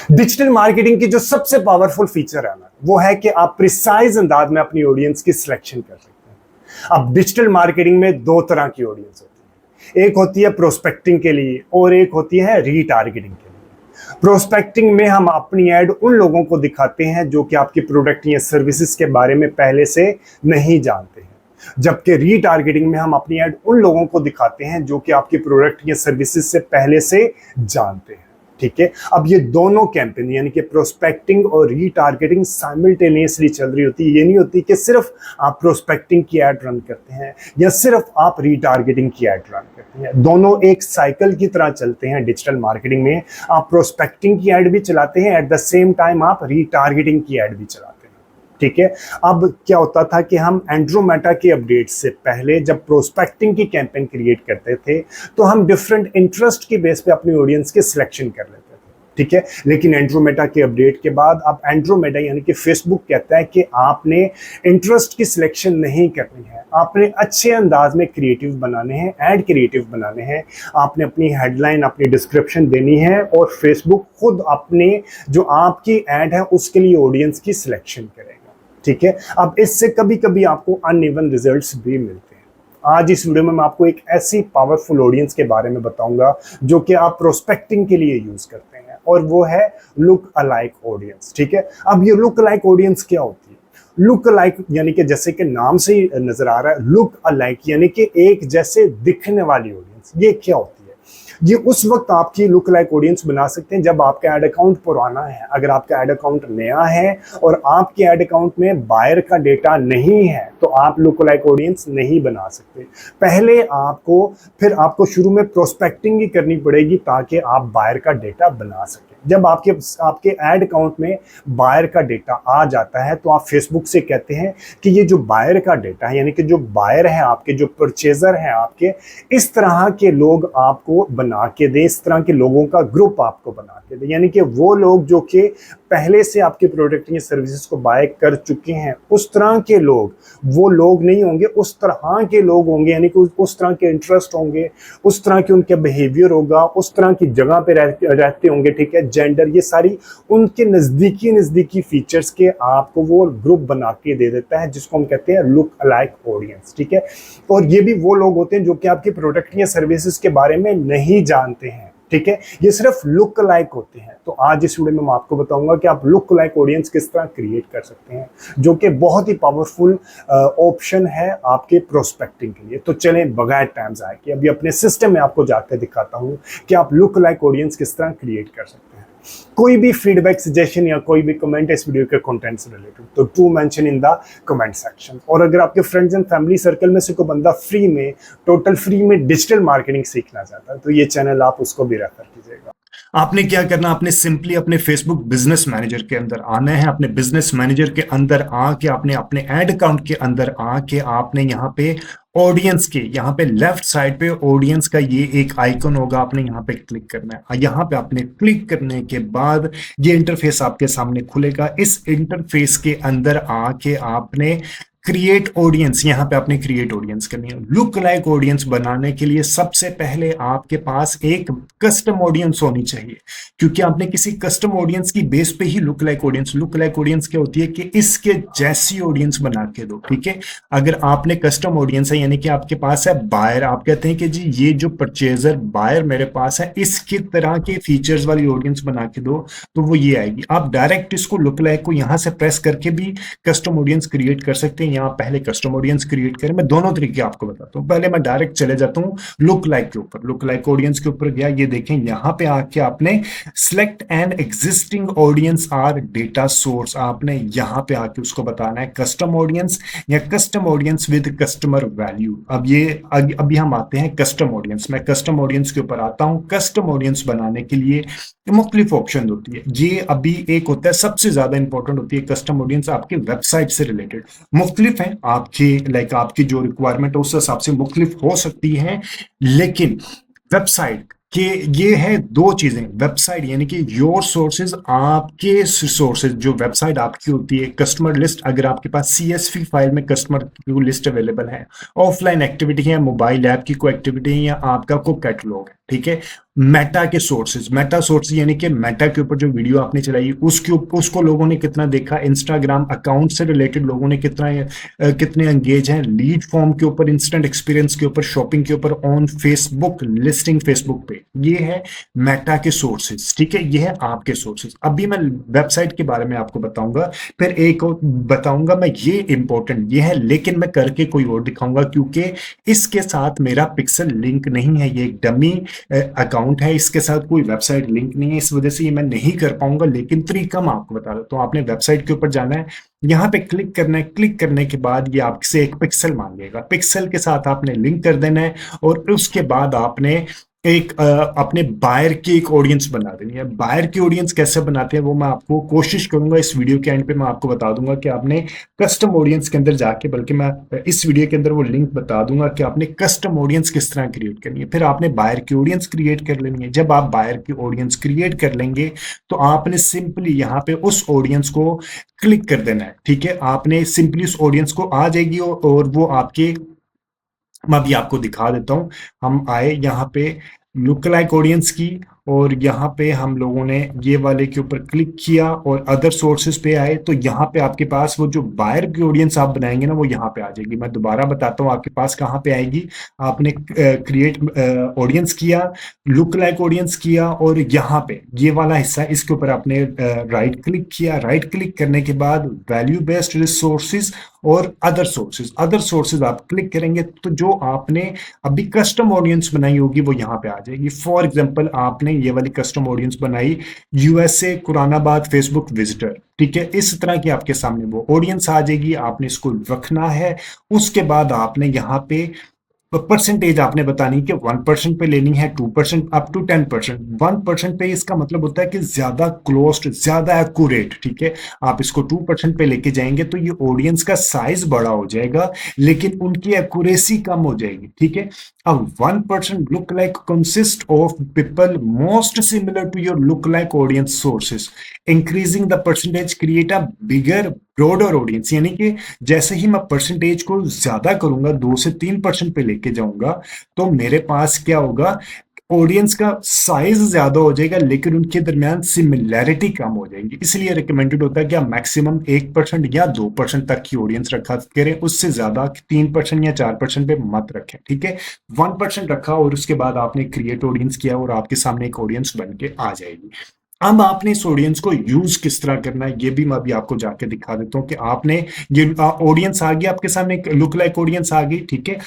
Digital marketing की जो सबसे पावरफुल फीचर है ना, वो है कि आप प्रिसाइज अंदाज में अपनी ऑडियंस की सिलेक्शन कर सकते हैं। अब डिजिटल मार्केटिंग में दो तरह की ऑडियंस होती है, एक होती है प्रोस्पेक्टिंग के लिए और एक होती है रीटारगेटिंग के लिए। प्रोस्पेक्टिंग में हम अपनी ऐड उन लोगों को दिखाते हैं जो कि आपकी प्रोडक्ट या सर्विसेज के बारे में पहले से नहीं जानते हैं, जबकि रीटारगेटिंग में हम अपनी ऐड उन लोगों को दिखाते हैं जो कि आपकी प्रोडक्ट या सर्विसेज से पहले से जानते हैं। ठीक है, अब ये दोनों कैंपेन यानी कि प्रोस्पेक्टिंग और रीटारगेटिंग साइमल्टेनियसली चल रही होती है। ये नहीं होती कि सिर्फ आप प्रोस्पेक्टिंग की ऐड रन करते हैं या सिर्फ आप रीटारगेटिंग की ऐड रन करते हैं, दोनों एक साइकिल की तरह चलते हैं। डिजिटल मार्केटिंग में आप प्रोस्पेक्टिंग की ऐड भी चलाते हैं, एट द सेम टाइम आप रीटारगेटिंग की ऐड भी चलाते हैं। ठीक है, अब क्या होता था कि हम एंड्रोमेटा के अपडेट से पहले जब प्रोस्पेक्टिंग की कैंपेन क्रिएट करते थे तो हम डिफरेंट इंटरेस्ट की बेस पे अपनी ऑडियंस की सिलेक्शन कर लेते थे। ठीक है, लेकिन एंड्रोमेटा के अपडेट के बाद अब एंड्रोमेटा यानी कि फेसबुक कहता है कि आपने इंटरेस्ट की सिलेक्शन नहीं करनी है, आपने अच्छे अंदाज में क्रिएटिव बनाने हैं, ऐड क्रिएटिव बनाने हैं, आपने अपनी हेडलाइन अपनी डिस्क्रिप्शन देनी है और फेसबुक खुद अपने जो आपकी ऐड है उसके लिए ऑडियंस की सिलेक्शन करेगा। ठीक है, अब इससे कभी कभी आपको अनइवन रिजल्ट्स भी मिलते हैं। आज इस वीडियो में मैं आपको एक ऐसी पावरफुल ऑडियंस के बारे में बताऊंगा जो कि आप प्रोस्पेक्टिंग के लिए यूज करते हैं, और वो है लुक अलाइक ऑडियंस। ठीक है, अब ये लुक अलाइक ऑडियंस क्या होती है? लुक अलाइक यानी कि जैसे कि नाम से ही नजर आ रहा है, लुक अलाइक यानी कि एक जैसे दिखने वाली ऑडियंस। ये क्या होती है? ये उस वक्त आपकी लुक लाइक ऑडियंस बना सकते हैं जब आपका एड अकाउंट पुराना है। अगर आपका एड अकाउंट नया है और आपके एड अकाउंट में बायर का डेटा नहीं है तो आप लुक लाइक ऑडियंस नहीं बना सकते। पहले फिर आपको शुरू में प्रोस्पेक्टिंग ही करनी पड़ेगी ताकि आप बायर का डेटा बना सकें। जब आपके एड अकाउंट में बायर का डेटा आ जाता है तो आप फेसबुक से कहते हैं कि ये जो बायर का डेटा है यानी कि जो बायर है आपके, जो परचेजर है आपके, इस तरह के लोग आपको बना के दे, इस तरह के लोगों का ग्रुप आपको बना के दे। यानी कि वो लोग जो कि पहले से आपके प्रोडक्ट या सर्विसेज को बाय कर चुके हैं, उस तरह के लोग वो लोग नहीं होंगे, उस तरह के लोग होंगे, यानी कि उस तरह के इंटरेस्ट होंगे, उस तरह के उनके बिहेवियर होगा, उस तरह की जगह पे रहते होंगे। ठीक है, जेंडर, ये सारी उनके नज़दीकी फीचर्स के आपको वो ग्रुप बना के दे देता है जिसको हम कहते हैं लुक अलाइक ऑडियंस। ठीक है, और ये भी वो लोग होते हैं जो कि आपके प्रोडक्ट या सर्विसेज के बारे में नहीं जानते हैं। ठीक है, ये सिर्फ लुक लाइक होते हैं। तो आज इस वीडियो में मैं आपको बताऊंगा कि आप लुक लाइक ऑडियंस किस तरह क्रिएट कर सकते हैं, जो कि बहुत ही पावरफुल ऑप्शन है आपके प्रोस्पेक्टिंग के लिए। तो चलें बगैर टाइम ज़ाया किए अभी अपने सिस्टम में आपको जाकर दिखाता हूं कि आप लुक लाइक ऑडियंस किस तरह क्रिएट कर सकते हैं। कोई भी फीडबैक, सजेशन या कोई भी कमेंट इस वीडियो के कंटेंट से रिलेटेड तो to mention in the comment section. और अगर आपके फ्रेंड्स एंड फैमिली सर्कल में से कोई बंदा टोटल फ्री में डिजिटल मार्केटिंग सीखना चाहता है तो ये चैनल आप उसको भी रेफर कीजिएगा। आपने क्या करना, आपने सिंपली अपने फेसबुक बिजनेस मैनेजर के अंदर आना है। अपने बिजनेस मैनेजर के अंदर आके आपने अपने एड अकाउंट के अंदर आके आपने यहाँ पे ऑडियंस के यहाँ पे लेफ्ट साइड पे ऑडियंस का ये एक आइकन होगा, आपने यहाँ पे क्लिक करना है। यहाँ पे आपने क्लिक करने के बाद ये इंटरफेस आपके सामने खुलेगा। इस इंटरफेस के अंदर आके आपने क्रिएट ऑडियंस, यहाँ पे आपने क्रिएट ऑडियंस करनी है। लुक लाइक ऑडियंस बनाने के लिए सबसे पहले आपके पास एक कस्टम ऑडियंस होनी चाहिए, क्योंकि आपने किसी कस्टम ऑडियंस की बेस पे ही लुक लाइक ऑडियंस क्या होती है कि इसके जैसी ऑडियंस बना के दो। ठीक है, अगर आपने कस्टम ऑडियंस है यानी कि आपके पास है बायर, आप कहते हैं कि जी ये जो परचेजर बायर मेरे पास है इसकी तरह के फीचर्स वाली ऑडियंस बना के दो, तो वो ये आएगी। आप डायरेक्ट इसको लुक लाइक को यहाँ से प्रेस करके भी कस्टम ऑडियंस क्रिएट कर सकते हैं। यहाँ पहले कस्टम ऑडियंस क्रिएट करें, मैं दोनों तरीके आपको बताता हूँ। पहले मैं डायरेक्ट चले जाता हूँ लुक लाइक के ऊपर, लुक लाइक ऑडियंस के ऊपर गया। ये देखें यहाँ पे आके आपने select an existing audience or data source, आपने यहाँ पे आके उसको बताना है कस्टम ऑडियंस या custom audience with customer value. अभी हम आते हैं कस्टम ऑडियंस। मैं कस्टम ऑडियंस के ऊपर आता हूँ। कस्टम ऑडियंस बनाने के लिए मुख्तलिफ ऑप्शन होती है। ये अभी एक होता है सबसे ज्यादा इंपॉर्टेंट होती है कस्टम ऑडियंस आपके वेबसाइट से रिलेटेड। मुख्तलिफ है आपकी जो रिक्वायरमेंट है उस हिसाब से मुख्तलिफ हो सकती है, लेकिन वेबसाइट के ये है दो चीजें। वेबसाइट यानी कि योर सोर्सेज, आपके सोर्सेज, जो वेबसाइट आपकी होती है। कस्टमर लिस्ट, अगर आपके पास CSV फाइल में कस्टमर की लिस्ट अवेलेबल है। ऑफलाइन एक्टिविटी है, मोबाइल ऐप की कोई एक्टिविटी है या आपका कोई कैटलॉग है। ठीक है। मेटा के सोर्सेज, मेटा सोर्सेज यानी कि मेटा के ऊपर जो वीडियो आपने चलाई उसको लोगों ने कितना देखा, इंस्टाग्राम अकाउंट से रिलेटेड लोगों ने कितने एंगेज हैं, लीड फॉर्म के ऊपर, इंस्टेंट एक्सपीरियंस के ऊपर, शॉपिंग के ऊपर, ऑन फेसबुक लिस्टिंग फेसबुक पे। ये है मेटा के सोर्सेज, ठीक है। ये है आपके सोर्सेज। अभी मैं वेबसाइट के बारे में आपको बताऊंगा, फिर एक और बताऊंगा मैं, ये इंपॉर्टेंट ये है, लेकिन मैं करके कोई और दिखाऊंगा क्योंकि इसके साथ मेरा पिक्सल लिंक नहीं है, ये एक डमी अकाउंट है, इसके साथ कोई वेबसाइट लिंक नहीं है, इस वजह से ये मैं नहीं कर पाऊंगा। लेकिन तरीका मैं आपको बता देता हूँ। आपने वेबसाइट के ऊपर जाना है, यहाँ पे क्लिक करना है, क्लिक करने के बाद ये आपसे एक पिक्सल मांगेगा, पिक्सल के साथ आपने लिंक कर देना है और उसके बाद आपने एक अपने बायर की एक ऑडियंस बना देनी है। बायर की ऑडियंस कैसे बनाते हैं वो मैं आपको कोशिश करूंगा इस वीडियो के एंड पे मैं आपको बता दूंगा कि आपने कस्टम ऑडियंस के अंदर जाके, बल्कि मैं इस वीडियो के अंदर वो लिंक बता दूंगा कि आपने कस्टम ऑडियंस किस तरह क्रिएट करनी है। फिर आपने बायर की ऑडियंस क्रिएट कर लेनी है। जब आप बायर की ऑडियंस क्रिएट कर लेंगे तो आपने सिंपली यहाँ पे उस ऑडियंस को क्लिक कर देना है, ठीक है। आपने सिंपली उस ऑडियंस को आ जाएगी और वो आपके, मैं भी आपको दिखा देता हूं। हम आए यहाँ पे लुक लाइक ऑडियंस की और यहाँ पे हम लोगों ने ये वाले के ऊपर क्लिक किया और अदर सोर्सेज पे आए तो यहाँ पे आपके पास वो जो बायर की ऑडियंस आप बनाएंगे ना वो यहाँ पे आ जाएगी। मैं दोबारा बताता हूँ आपके पास कहाँ पे आएगी। आपने क्रिएट ऑडियंस किया, लुक लाइक ऑडियंस किया और यहाँ पे ये वाला हिस्सा, इसके ऊपर आपने राइट क्लिक किया। राइट क्लिक करने के बाद वैल्यू बेस्ड रिसोर्सेज और अदर सोर्सेज आप क्लिक करेंगे तो जो आपने अभी कस्टम ऑडियंस बनाई होगी वो यहाँ पे आ जाएगी। फॉर एग्जांपल आपने ये वाली कस्टम ऑडियंस बनाई यूएसए कुरानाबाद फेसबुक विजिटर, ठीक है। इस तरह की आपके सामने वो ऑडियंस आ जाएगी, आपने इसको रखना है। उसके बाद आपने यहाँ पे परसेंटेज आपने बतानी कि 1% पे लेनी है, 2%, अप टू 10%। 1% पे इसका मतलब होता है कि ज्यादा क्लोज्ड, ज्यादा एक्यूरेट, ठीक है। आप इसको 2% पे लेके जाएंगे तो ये ऑडियंस का साइज बड़ा हो जाएगा लेकिन उनकी एक्यूरेसी कम हो जाएगी, ठीक है। अब 1% look like consist of people most similar to your look like audience sources, increasing the percentage create a bigger broader audience. यानी कि जैसे ही मैं परसेंटेज को ज्यादा करूंगा, 2 से 3% पे लेके जाऊंगा तो मेरे पास क्या होगा, ऑडियंस का साइज ज्यादा हो जाएगा लेकिन उनके दरमियान सिमिलैरिटी कम हो जाएगी। इसलिए रिकमेंडेड होता है कि आप मैक्सिमम 1% या 2% तक की ऑडियंस रखा करें, उससे ज्यादा 3% या 4% पे मत रखें, ठीक है। 1% रखा और उसके बाद आपने क्रिएट ऑडियंस किया और आपके सामने एक ऑडियंस बन के आ जाएगी। अब आपने इस ऑडियंस को यूज किस तरह करना है ये भी मैं अभी आपको जाके दिखा देता हूँ कि आपने ये ऑडियंस आ गई आपके सामने, लुक लाइक ऑडियंस आ गई, ठीक है।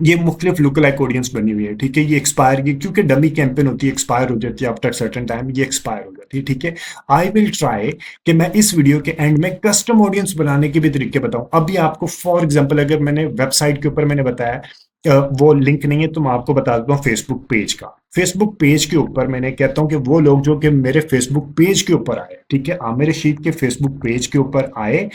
ये मुख्तलिफ लुक लाइक ऑडियंस बनी हुई है, ठीक है। ये एक्सपायर, ये क्योंकि डमी कैंपेन होती है, एक्सपायर हो जाती है आफ्टर सर्टेन टाइम, ये एक्सपायर हो जाती है, ठीक है। आई विल ट्राई कि मैं इस वीडियो के एंड में कस्टम ऑडियंस बनाने के भी तरीके बताऊं। अभी आपको फॉर एग्जांपल अगर मैंने वेबसाइट के ऊपर मैंने बताया वो लिंक नहीं है तो मैं आपको बता देता हूँ फेसबुक पेज का। फेसबुक पेज के ऊपर मैंने कहता हूँ कि वो लोग जो कि मेरे फेसबुक पेज के ऊपर आए, ठीक है, आमिर रशीद के फेसबुक पेज के ऊपर आए,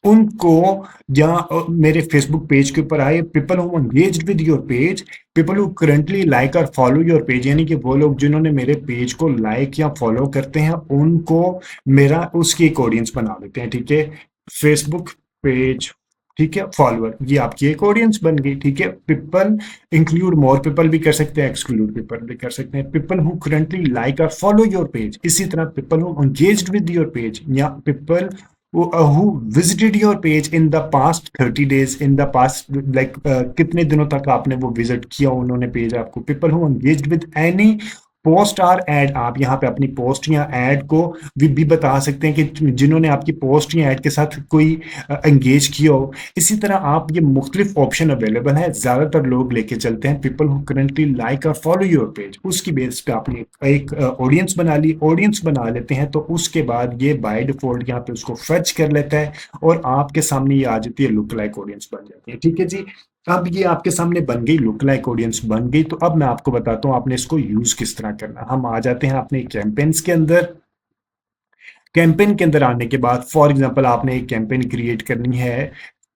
उनको, या मेरे फेसबुक पेज के ऊपर आए people who engaged with your page, people who currently like और फॉलो योर पेज, यानी कि वो लोग जिन्होंने मेरे पेज को लाइक या फॉलो करते हैं उनको मेरा उसकी एक ऑडियंस बना देते हैं, ठीक है। फेसबुक पेज, ठीक है, फॉलोअर, ये आपकी एक ऑडियंस बन गई, ठीक है। पीपल इंक्लूड मोर पीपल भी कर सकते हैं, एक्सक्लूड पीपल भी कर सकते हैं। पीपल हु करंटली लाइक और फॉलो योर पेज, इसी तरह people who engaged with your page या people who visited your page in the past 30 days, in the past like कितने दिनों तक आपने वो विजिट किया उन्होंने पेज आपको। People who engaged with any post or ad, आप यहाँ पे अपनी पोस्ट या एड को भी बता सकते हैं कि जिन्होंने आपकी पोस्ट या एड के साथ कोई एंगेज किया हो। इसी तरह आप ये मुख्तलिफ ऑप्शन अवेलेबल है, ज्यादातर लोग लेके चलते हैं पीपल हु करंटली लाइक और फॉलो योर पेज। उसकी बेस पे आपने एक ऑडियंस बना ली, ऑडियंस बना लेते हैं तो उसके बाद ये बाय डिफॉल्ट यहाँ पे उसको फर्च कर लेता है और आपके सामने ये आ जाती है लुक लाइक ऑडियंस बन जाती है, ठीक है जी। अब ये आपके सामने बन गई, लुक लाइक ऑडियंस बन गई। तो अब मैं आपको बताता हूँ आपने इसको यूज किस तरह करना। हम आ जाते हैं अपने कैंपेन्स के अंदर। कैंपेन के अंदर आने के बाद फॉर एग्जांपल आपने एक कैंपेन क्रिएट करनी है,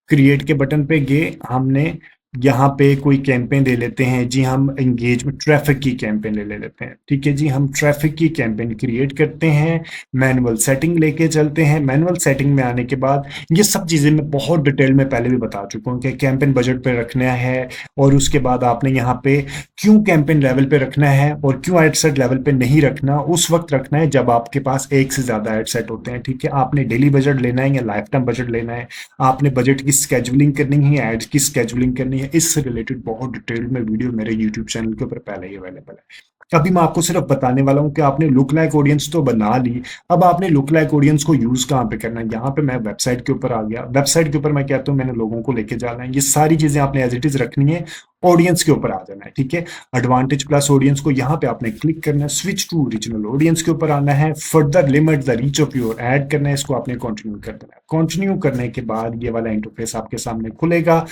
क्रिएट के बटन पे गए, हमने यहाँ पे कोई कैंपेन ले लेते हैं जी, हम एंगेजमेंट ट्रैफिक की कैंपेन ले लेते हैं, ठीक है जी। हम ट्रैफिक की कैंपेन क्रिएट करते हैं, मैनुअल सेटिंग लेके चलते हैं। मैनुअल सेटिंग में आने के बाद ये सब चीज़ें मैं बहुत डिटेल में पहले भी बता चुका हूँ कि कैंपेन बजट पे रखना है, और उसके बाद आपने यहाँ पे क्यों कैंपेन लेवल पे रखना है और क्यों एड सेट लेवल पे नहीं रखना, उस वक्त रखना है जब आपके पास एक से ज्यादा एड सेट होते हैं, ठीक है। आपने डेली बजट लेना है या लाइफ टाइम बजट लेना है, आपने बजट की स्केजुलिंग करनी है, एड्स की स्केजुलिंग करनी है, इससे रिलेटेड बहुत डिटेल में वीडियो मेरे यूट्यूब चैनल के ऊपर पहले ही अवेलेबल है। अभी मैं आपको सिर्फ बताने वाला हूं कि आपने लुक लाइक ऑडियंस तो बना ली, अब आपने लुक लाइक ऑडियंस को यूज कहाँ पे करना है। यहाँ पे मैं वेबसाइट के ऊपर आ गया, वेबसाइट के ऊपर मैं कहता हूँ मैंने लोगों को लेके जाना है, ये सारी चीजें आपने एज इट इज रखनी है, ऑडियंस के ऊपर आ जाना है, ठीक है। एडवांटेज प्लस ऑडियंस को यहाँ पे आपने क्लिक करना है, स्विच टू ओरिजिनल ऑडियंस के ऊपर आना है, further limit the reach of your add करना है, इसको आपने कंटिन्यू कर देना है। कंटिन्यू करने के बाद ये वाला इंटरफेस आपके सामने खुलेगा,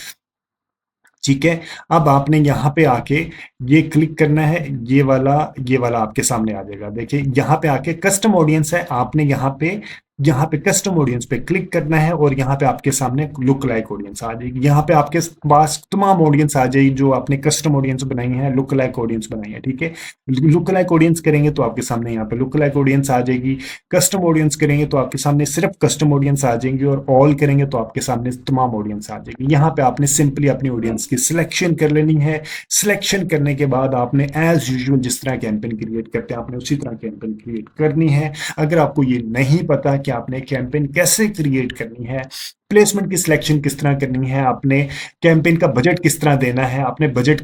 ठीक है। अब आपने यहाँ पे आके ये क्लिक करना है, ये वाला आपके सामने आ जाएगा। देखिए यहाँ पे आके कस्टम ऑडियंस है, आपने यहाँ पे कस्टम ऑडियंस पे क्लिक करना है, और यहाँ पे आपके सामने लुक लाइक ऑडियंस आ जाएगी। यहाँ पे आपके पास तमाम ऑडियंस आ जाएगी जो आपने कस्टम ऑडियंस बनाई है, लुक लाइक ऑडियंस बनाई है, ठीक है। लुक लाइक ऑडियंस करेंगे तो आपके सामने यहाँ पे लुक लाइक ऑडियंस आ जाएगी, कस्टम ऑडियंस करेंगे तो आपके सामने सिर्फ कस्टम ऑडियंस आ जाएंगे, और ऑल करेंगे तो आपके सामने तमाम ऑडियंस आ जाएगी। यहाँ पे आपने सिंपली अपनी ऑडियंस की सिलेक्शन कर लेनी है। सिलेक्शन करने के बाद आपने एज यूजुअल जिस तरह कैंपेन क्रिएट करते हैं आपने उसी तरह कैंपेन क्रिएट करनी है। अगर आपको ये नहीं पता कि आपने कैंपेन कैसे क्रिएट करनी है, प्लेसमेंट की सिलेक्शन किस तरह करनी है, आपने कैंपेन का बजट किस तरह देना है, आपने बजट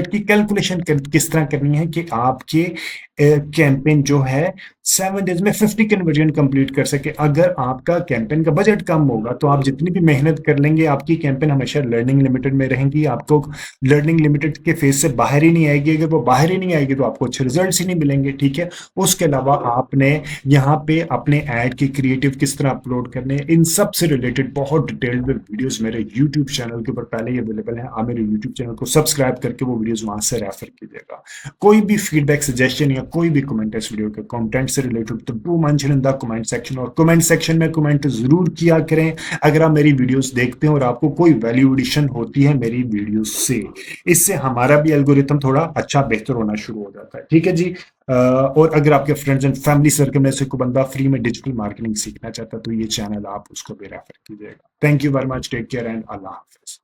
की कैलकुलेशन किस तरह करनी है कि आपके कैंपेन जो है 7 डेज में 50 कन्वर्जन कंप्लीट कर सके। अगर आपका कैंपेन का बजट कम होगा तो आप जितनी भी मेहनत कर लेंगे आपकी कैंपेन हमेशा लर्निंग लिमिटेड में रहेंगी, आपको लर्निंग लिमिटेड के फेज से बाहर ही नहीं आएगी। अगर वो बाहर ही नहीं आएगी तो आपको अच्छे रिजल्ट्स ही नहीं मिलेंगे, ठीक है। उसके अलावा आपने यहाँ पे अपने ऐड के क्रिएटिव किस तरह अपलोड करने हैं, इन सब से रिलेटेड बहुत डिटेल्ड में वीडियोस मेरे यूट्यूब चैनल के ऊपर पहले ही अवेलेबल है। आप मेरे यूट्यूब चैनल को सब्सक्राइब करके वो वीडियोस वहां से रेफर कीजिएगा। कोई भी फीडबैक सजेशन या कोई भी कमेंट इस वीडियो के कंटेंट से रिलेटेड तो do mention in the comment section, और कमेंट सेक्शन में कमेंट जरूर किया करें अगर आप मेरी वीडियोस देखते हैं और आपको कोई वैल्यू एडिशन होती है मेरी वीडियोस से। इससे हमारा भी एल्गोरिथम थोड़ा अच्छा बेहतर होना शुरू हो जाता है, ठीक है जी। और अगर आपके फ्रेंड्स एंड फैमिली सर्कल में से कोई बंदा फ्री में डिजिटल मार्केटिंग सीखना चाहता है तो ये चैनल आप उसको भी रेफर कीजिएगा। Thank you very much, take care and अल्लाह हाफिज।